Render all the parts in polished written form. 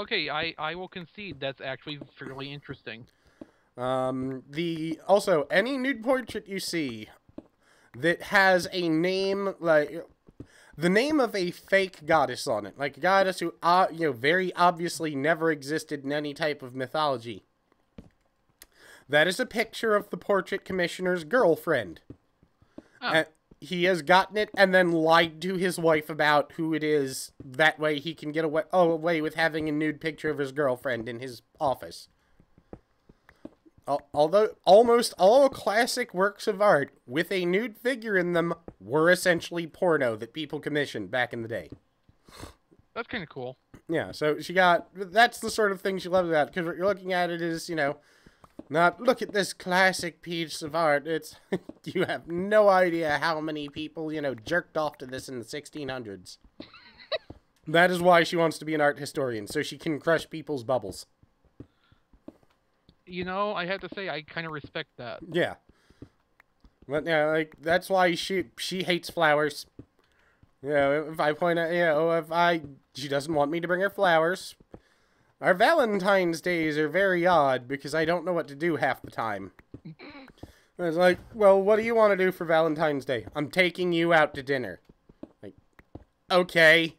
Okay, I will concede that's actually fairly interesting. Also, any nude portrait you see that has a name, like, the name of a fake goddess on it, like a goddess who, very obviously never existed in any type of mythology. That is a picture of the portrait commissioner's girlfriend. Oh. He has gotten it and then lied to his wife about who it is. That way he can get away with having a nude picture of his girlfriend in his office. Although almost all classic works of art with a nude figure in them were essentially porno that people commissioned back in the day. That's kind of cool. Yeah, so that's the sort of thing she loves about it, because what you're looking at it is, not look at this classic piece of art. It's, you have no idea how many people, jerked off to this in the 1600s. That is why she wants to be an art historian, so she can crush people's bubbles. I have to say, I kind of respect that. Yeah. But, that's why she hates flowers. If I point out, she doesn't want me to bring her flowers. Our Valentine's days are very odd because I don't know what to do half the time. It's like, well, what do you want to do for Valentine's Day? I'm taking you out to dinner. Like, okay.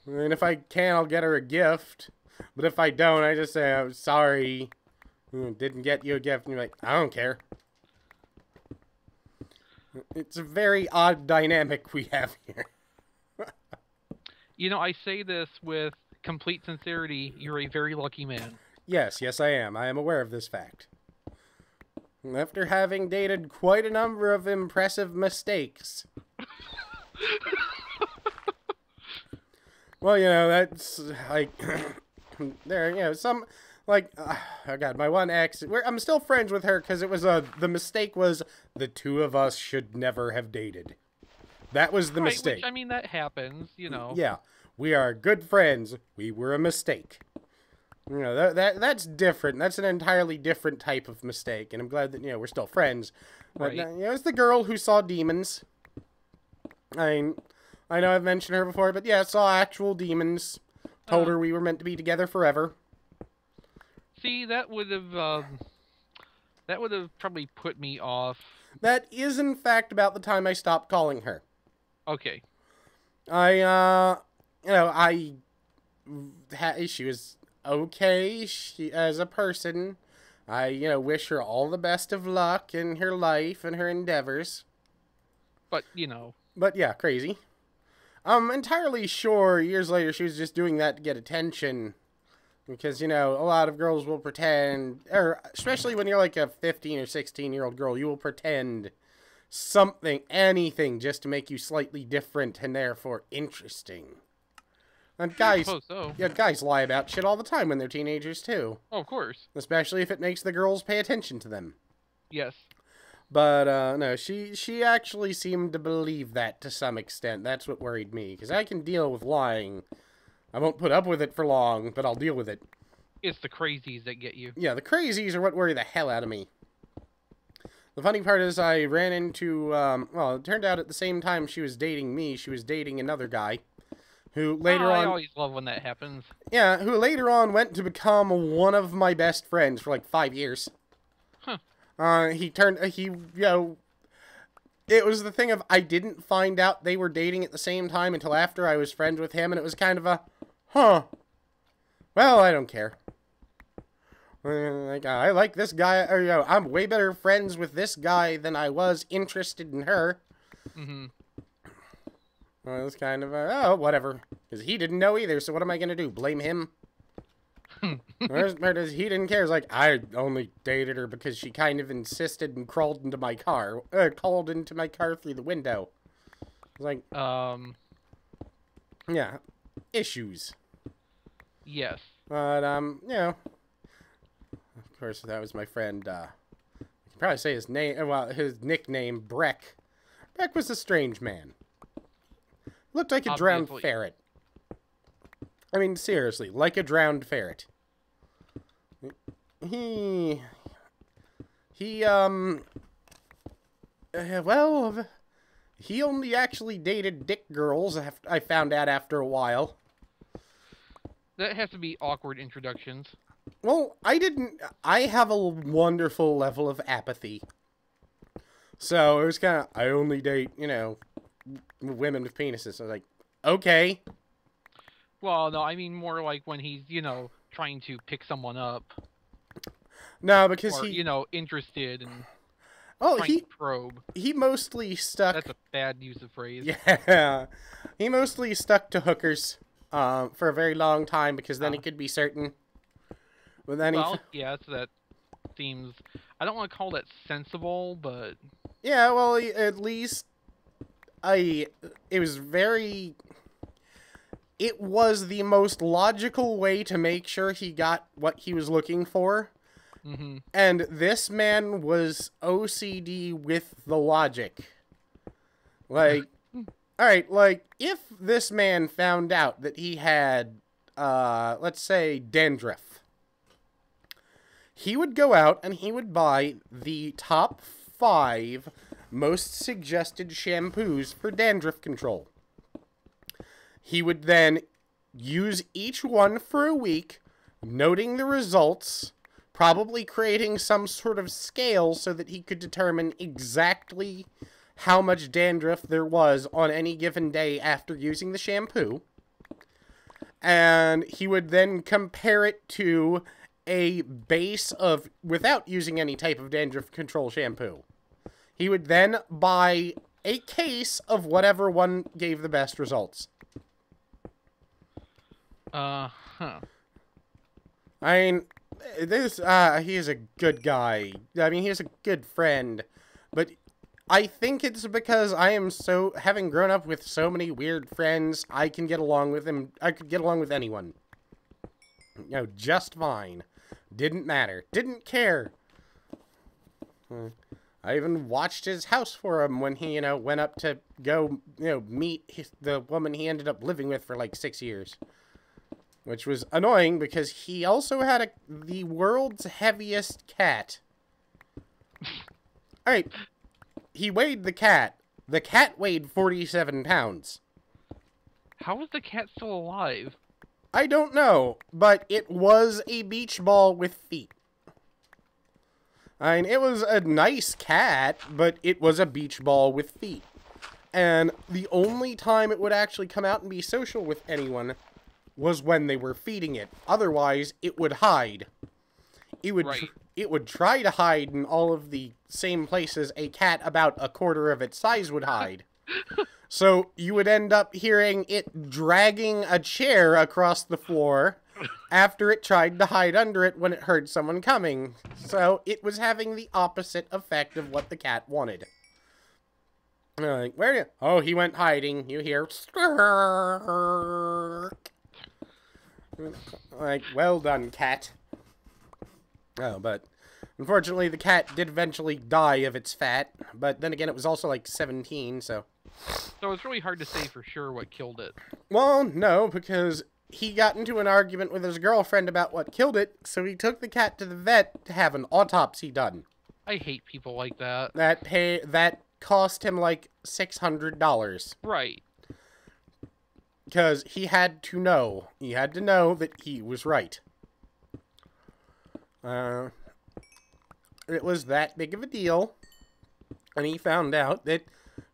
And if I can, I'll get her a gift. But if I don't, I just say, I'm sorry. Didn't get you a gift. And you're like, I don't care. It's a very odd dynamic we have here. I say this with complete sincerity. You're a very lucky man. Yes, I am. I am aware of this fact. After having dated quite a number of impressive mistakes. Well, that's, like, some, like, oh god, my one ex, I'm still friends with her because it was, the mistake was the two of us should never have dated. That was the mistake. Which, I mean, that happens, Yeah, we are good friends. We were a mistake. That's different. That's an entirely different type of mistake, and I'm glad that, we're still friends. But, right. It's the girl who saw demons. I know I've mentioned her before, but yeah, saw actual demons. Told her we were meant to be together forever. See, that would have probably put me off. That is, in fact, about the time I stopped calling her. Okay. She was okay as a person. I, wish her all the best of luck in her life and her endeavors. But, But, yeah, crazy. I'm entirely sure years later she was just doing that to get attention. Because, a lot of girls will pretend, or especially when you're like a 15 or 16-year-old girl, you will pretend something, anything, just to make you slightly different and therefore interesting. And guys, guys lie about shit all the time when they're teenagers, too. Oh, of course. Especially if it makes the girls pay attention to them. Yes. But, no, she actually seemed to believe that to some extent. That's what worried me, because I can deal with lying. I won't put up with it for long, but I'll deal with it. It's the crazies that get you. Yeah, the crazies are what worry the hell out of me. The funny part is I ran into, well, it turned out at the same time she was dating me, she was dating another guy. Who later on... I always love when that happens. Yeah, who later on went to become one of my best friends for like 5 years. Huh. It was the thing of, I didn't find out they were dating at the same time until after I was friends with him, and it was kind of a, well, I don't care. Like, I like this guy, or, I'm way better friends with this guy than I was interested in her. Mm-hmm. Well, it was kind of, whatever. Because he didn't know either, so what am I going to do? Blame him? He didn't care. It's like, I only dated her because she kind of insisted and crawled into my car. Crawled into my car through the window. It's like, yeah. Issues. Yes. But, of course, that was my friend, I can probably say his name, well, his nickname, Breck. Breck was a strange man. Looked like a drowned ferret. I mean, seriously, like a drowned ferret. Well, he only actually dated dick girls, I found out after a while. That has to be awkward introductions. Well, I have a wonderful level of apathy. So it was kind of, I only date, women with penises. I was like, okay. Well, no, I mean more like when he's, trying to pick someone up. No, because or, interested and oh, trying to probe. He mostly stuck... That's a bad use of phrase. Yeah. He mostly stuck to hookers for a very long time because then he could be certain. But then yes, that seems... I don't want to call that sensible, but... Yeah, well, at least... It was very... It was the most logical way to make sure he got what he was looking for. Mm-hmm. And this man was OCD with the logic. Like, alright, like, if this man found out that he had, let's say, dandruff, he would go out and he would buy the top 5 most suggested shampoos for dandruff control. He would then use each one for a week, noting the results, probably creating some sort of scale so that he could determine exactly how much dandruff there was on any given day after using the shampoo. And he would then compare it to a base of, without using any type of dandruff control shampoo. He would then buy a case of whatever one gave the best results. Huh. I mean, he is a good guy. I mean, he's a good friend. But I think it's because I am having grown up with so many weird friends, I can get along with him. I could get along with anyone. Just fine. Didn't matter. Didn't care. I even watched his house for him when he, went up to go, meet the woman he ended up living with for like 6 years. Which was annoying because he also had the world's heaviest cat. Alright, he weighed the cat. The cat weighed 47 pounds. How is the cat still alive? I don't know, but it was a beach ball with feet. I mean, it was a nice cat, but it was a beach ball with feet. And the only time it would actually come out and be social with anyone was when they were feeding it. Otherwise, it would hide. It would try to hide in all of the same places a cat about a quarter of its size would hide. So you would end up hearing it dragging a chair across the floor after it tried to hide under it when it heard someone coming. So it was having the opposite effect of what the cat wanted. Like, where are you? Oh, he went hiding. You hear... Like, well done, cat. Oh, but unfortunately the cat did eventually die of its fat, but then again it was also like 17, so... So it's really hard to say for sure what killed it. Well, no, because he got into an argument with his girlfriend about what killed it, so he took the cat to the vet to have an autopsy done. I hate people like that. That cost him like $600. Right. Because he had to know. He had to know that he was right. It was that big of a deal. And he found out that...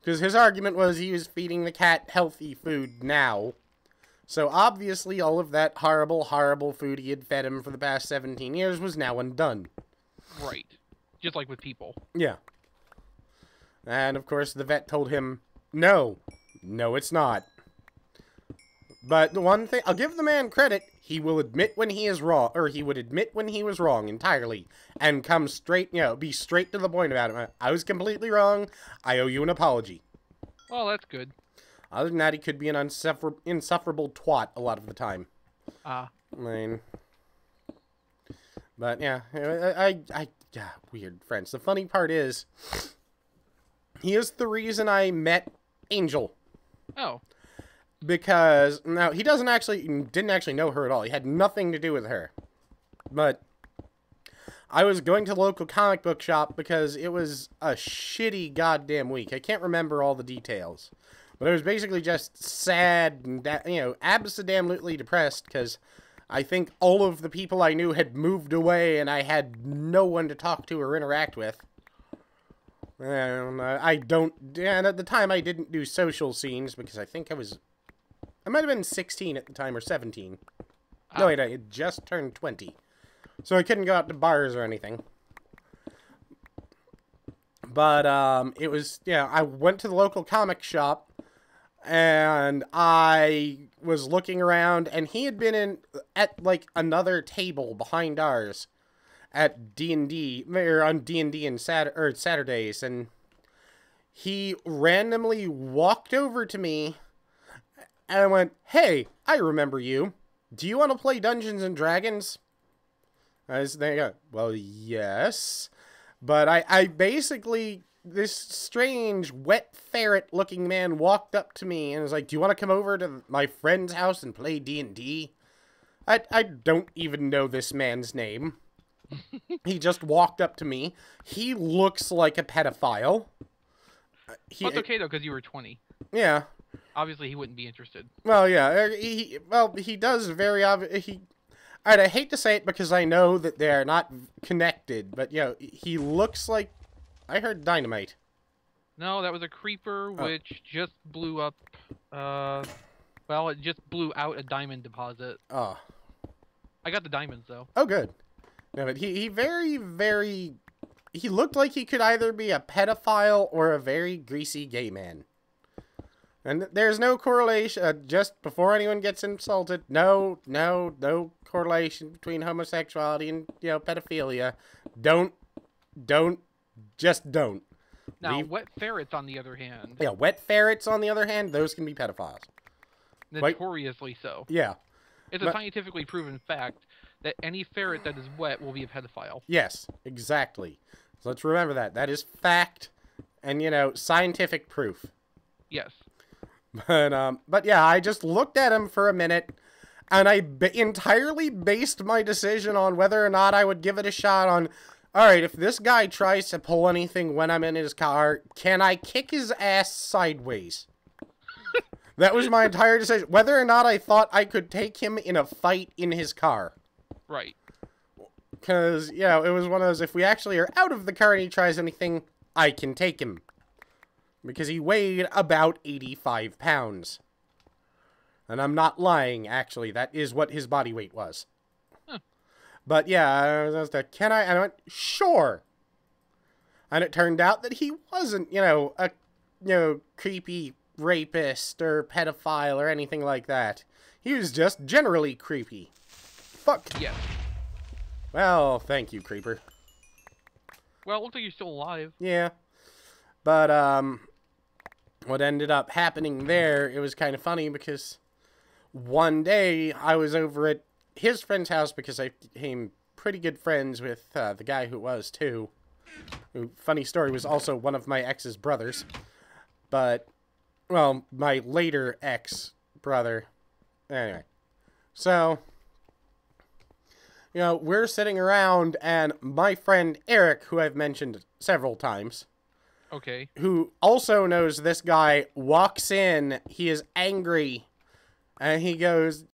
Because his argument was he was feeding the cat healthy food now. So obviously all of that horrible, horrible food he had fed him for the past 17 years was now undone. Right. Just like with people. Yeah. And of course the vet told him, no. No, it's not. But the one thing, I'll give the man credit, he will admit when he is wrong, or he would admit when he was wrong entirely, and come straight, be straight to the point about it. I was completely wrong, I owe you an apology. Well, that's good. Other than that, he could be an insufferable twat a lot of the time. I mean, but yeah, weird friends. The funny part is, he is the reason I met Angel. Oh. Because, now, he didn't actually know her at all. He had nothing to do with her. But I was going to the local comic book shop because it was a shitty goddamn week. I can't remember all the details. But it was basically just sad and, absolutely depressed because I think all of the people I knew had moved away, and I had no one to talk to or interact with. And and at the time I didn't do social scenes, because I think I might have been 16 at the time, or 17. No, wait, I had just turned 20. So I couldn't go out to bars or anything. But, it was, I went to the local comic shop, and I was looking around, and he had been at, like, another table behind ours at D&D, or on D&D and Saturdays, and he randomly walked over to me, and I went, "Hey, I remember you. Do you want to play Dungeons and Dragons?" I was there, well, yes. But I basically, this strange, wet ferret-looking man walked up to me and was like, "Do you want to come over to my friend's house and play D&D? I don't even know this man's name. He just walked up to me. He looks like a pedophile. That's okay, though, because you were 20. Yeah. Obviously, he wouldn't be interested. Well, yeah. He does very obviously. Alright, I hate to say it because I know that they're not connected, but, he looks like... I heard dynamite. No, that was a creeper, which just blew up, well, it just blew out a diamond deposit. Oh. I got the diamonds, though. Oh, good. No, but he very, very... He looked like he could either be a pedophile or a very greasy gay man. And there's no correlation, just before anyone gets insulted, no correlation between homosexuality and, pedophilia. Just don't. Now, wet ferrets, on the other hand... Yeah, wet ferrets, on the other hand, those can be pedophiles. Notoriously so. Yeah. It's a scientifically proven fact that any ferret that is wet will be a pedophile. Yes, exactly. So let's remember that. That is fact and, scientific proof. Yes. But yeah, I just looked at him for a minute, and I entirely based my decision on whether or not I would give it a shot on, alright, if this guy tries to pull anything when I'm in his car, can I kick his ass sideways? That was my entire decision. Whether or not I thought I could take him in a fight in his car. Right. Because, it was one of those, if we actually are out of the car and he tries anything, I can take him. Because he weighed about 85 pounds. And I'm not lying, actually. That is what his body weight was. Huh. But yeah, I was like, can I? And I went, sure. And it turned out that he wasn't, a, creepy rapist or pedophile or anything like that. He was just generally creepy. Fuck. Yeah. Well, thank you, creeper. Well, it looks like you're still alive. Yeah. But, what ended up happening there, it was kind of funny because one day I was over at his friend's house because I became pretty good friends with the guy who was too. Who, funny story, was also one of my ex's brothers. But, well, my later ex-brother. Anyway. So, we're sitting around and my friend Eric, who I've mentioned several times, okay, who also knows this guy, walks in. He is angry. And he goes,